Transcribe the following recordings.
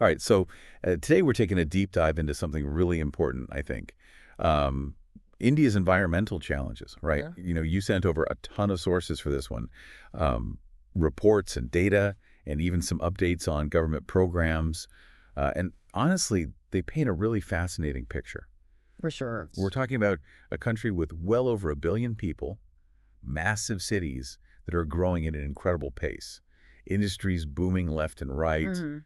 All right, so today we're taking a deep dive into something really important, I think. Um, India's environmental challenges, right? Yeah. You sent over a ton of sources for this one, um, reports and data, and even some updates on government programs. And honestly, they paint a really fascinating picture. For sure. We're talking about a country with well over 1 billion people, massive cities that are growing at an incredible pace, industries booming left and right, hmm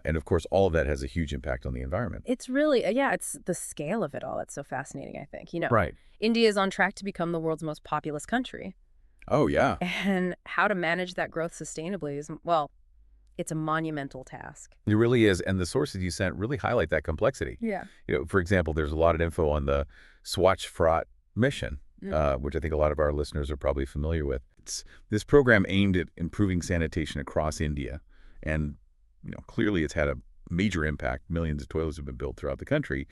and of course, all of that has a huge impact on the environment. It's really, yeah, it's the scale of it all that's so fascinating, I think. Right. India is on track to become the world's most populous country. Oh, yeah. And how to manage that growth sustainably is, well, it's a monumental task. It really is. And the sources you sent really highlight that complexity. Yeah. For example, there's a lot of info on the Swachh Bharat Mission, Mm. which I think a lot of our listeners are probably familiar with. It's this program aimed at improving sanitation across India. And, clearly it's had a major impact. Millions of toilets have been built throughout the country.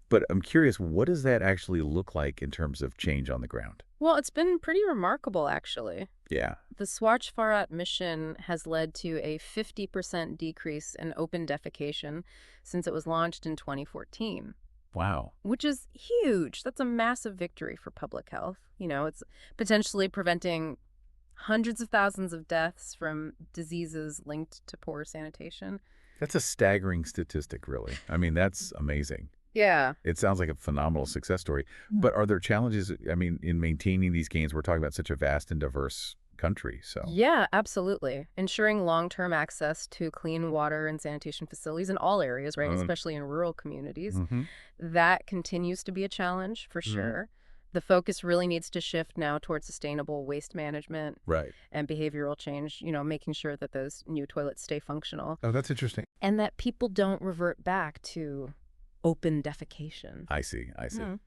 But I'm curious, what does that actually look like in terms of change on the ground? Well, it's been pretty remarkable, actually. Yeah. The Swachh Bharat mission has led to a 50% decrease in open defecation since it was launched in 2014. Wow. Which is huge. That's a massive victory for public health. It's potentially preventing hundreds of thousands of deaths from diseases linked to poor sanitation. That's a staggering statistic, really. I mean, that's amazing. Yeah. It sounds like a phenomenal success story. Mm. But are there challenges, in maintaining these gains? We're talking about such a vast and diverse country, so. Yeah, absolutely. Ensuring long-term access to clean water and sanitation facilities in all areas, right, Uh, especially in rural communities, mhm. that continues to be a challenge for sure. The focus really needs to shift now towards sustainable waste management Right. and behavioral change, making sure that those new toilets stay functional Oh, that's interesting. and that people don't revert back to open defecation. I see. I see. Mm.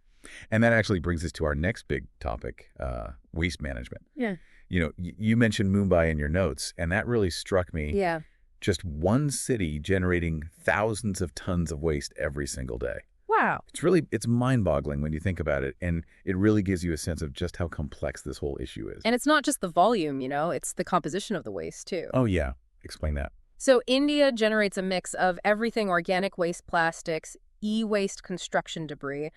And that actually brings us to our next big topic, waste management. Yeah. You mentioned Mumbai in your notes, and that really struck me. Yeah. Just one city generating thousands of tons of waste every single day. Wow. It's mind-boggling when you think about it, and it really gives you a sense of just how complex this whole issue is. And it's not just the volume, it's the composition of the waste too. Oh, yeah. Explain that. So India generates a mix of everything organic waste plastics, e-waste construction debris,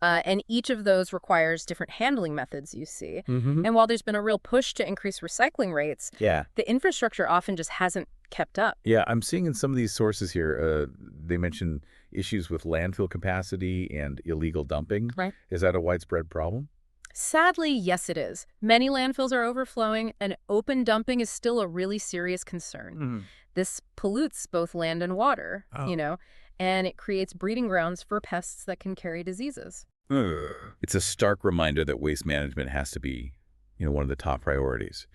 and each of those requires different handling methods, you see. Mm-hmm. And while there's been a real push to increase recycling rates, Yeah. the infrastructure often just hasn't kept up. Yeah, I'm seeing in some of these sources here, they mention issues with landfill capacity and illegal dumping. Right. Is that a widespread problem? Sadly, yes, it is. Many landfills are overflowing, and open dumping is still a really serious concern. Mm. This pollutes both land and water, Oh. and it creates breeding grounds for pests that can carry diseases. Ugh. It's a stark reminder that waste management has to be, one of the top priorities.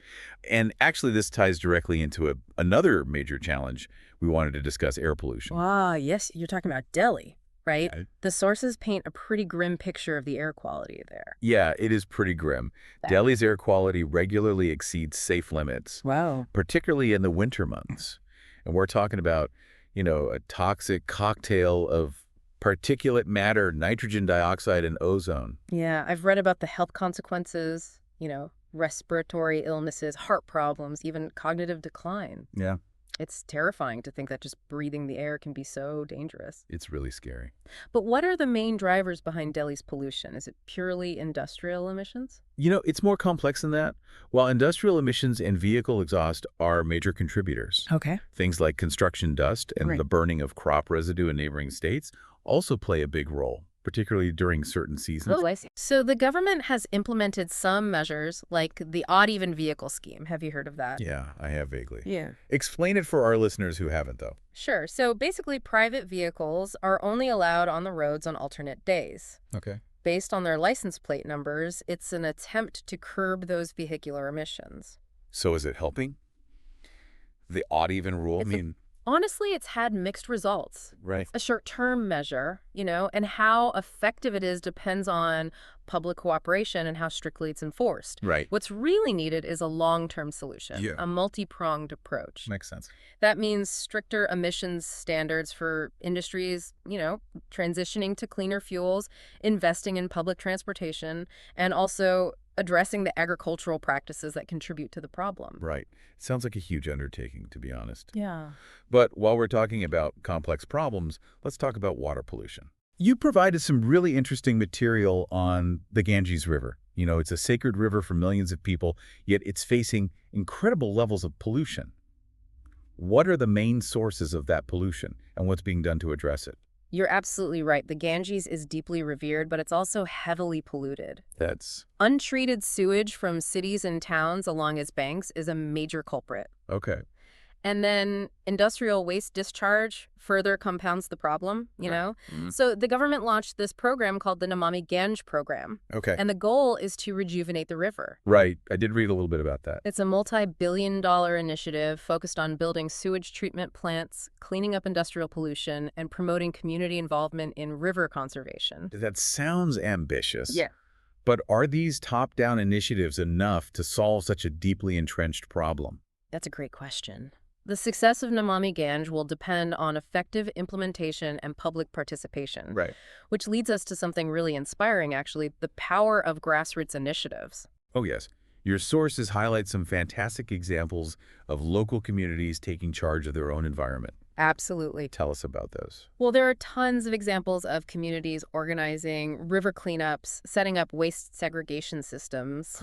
And actually, this ties directly into another major challenge we wanted to discuss: air pollution. Ah, yes, you're talking about Delhi, right? Yeah. The sources paint a pretty grim picture of the air quality there. Yeah, it is pretty grim. That- Delhi's air quality regularly exceeds safe limits, Wow. particularly in the winter months. And we're talking about, a toxic cocktail of particulate matter, nitrogen dioxide, and ozone. Yeah, I've read about the health consequences, respiratory illnesses, heart problems, even cognitive decline. Yeah, It's terrifying to think that just breathing the air can be so dangerous. it's really scary. But what are the main drivers behind Delhi's pollution? Is it purely industrial emissions? It's more complex than that. While industrial emissions and vehicle exhaust are major contributors, Okay. things like construction dust and Right. the burning of crop residue in neighboring states also play a big role, particularly during certain seasons. Oh, I see. So the government has implemented some measures like the odd-even vehicle scheme. Have you heard of that? Yeah, I have vaguely. Yeah. Explain it for our listeners who haven't, though. Sure. So basically, private vehicles are only allowed on the roads on alternate days. Okay. Based on their license plate numbers, it's an attempt to curb those vehicular emissions. So is it helping? The odd-even rule? Honestly, it's had mixed results. Right. A short-term measure, and how effective it is depends on public cooperation and how strictly it's enforced. Right. What's really needed is a long-term solution, Yeah. a multi-pronged approach. Makes sense. That means stricter emissions standards for industries, transitioning to cleaner fuels, investing in public transportation, and also addressing the agricultural practices that contribute to the problem. Right. Sounds like a huge undertaking, to be honest. Yeah. But while we're talking about complex problems, let's talk about water pollution. You provided some really interesting material on the Ganges River. You know, it's a sacred river for millions of people, yet it's facing incredible levels of pollution. What are the main sources of that pollution, and what's being done to address it? You're absolutely right. The Ganges is deeply revered, but it's also heavily polluted. That's Untreated sewage from cities and towns along its banks is a major culprit. okay. And then industrial waste discharge further compounds the problem, you know? Mhm. So the government launched this program called the Namami Gange program, Okay. and the goal is to rejuvenate the river. Right. I did read a little bit about that. It's a multi-billion-dollar initiative focused on building sewage treatment plants, cleaning up industrial pollution, and promoting community involvement in river conservation. That sounds ambitious. Yeah. But are these top-down initiatives enough to solve such a deeply entrenched problem? That's a great question. The success of Namami Gange will depend on effective implementation and public participation, Right. which leads us to something really inspiring, actually, the power of grassroots initiatives. Oh, yes. Your sources highlight some fantastic examples of local communities taking charge of their own environment. Absolutely. Tell us about those. Well, there are tons of examples of communities organizing river cleanups, setting up waste segregation systems,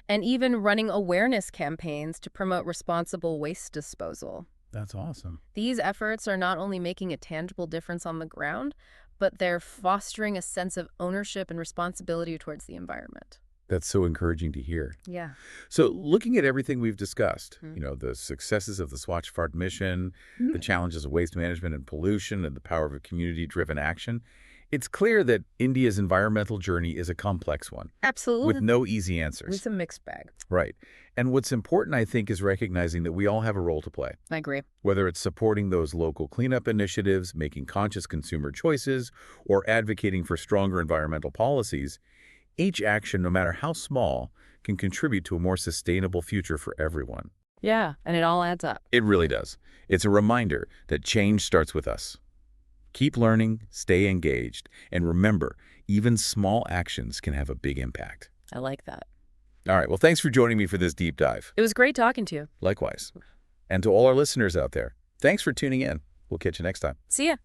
and even running awareness campaigns to promote responsible waste disposal. That's awesome. These efforts are not only making a tangible difference on the ground, but they're fostering a sense of ownership and responsibility towards the environment. That's so encouraging to hear. Yeah. So looking at everything we've discussed, the successes of the Swachh Bharat Mission, the challenges of waste management and pollution, and the power of a community-driven action, it's clear that India's environmental journey is a complex one, Absolutely. with no easy answers. It's a mixed bag. Right. And what's important, I think, is recognizing that we all have a role to play. I agree. Whether it's supporting those local cleanup initiatives, making conscious consumer choices, or advocating for stronger environmental policies, each action, no matter how small, can contribute to a more sustainable future for everyone. Yeah, and it all adds up. It really does. It's a reminder that change starts with us. Keep learning, stay engaged, and remember, even small actions can have a big impact. I like that. All right, well, thanks for joining me for this deep dive. It was great talking to you. Likewise. And to all our listeners out there, thanks for tuning in. We'll catch you next time. See ya.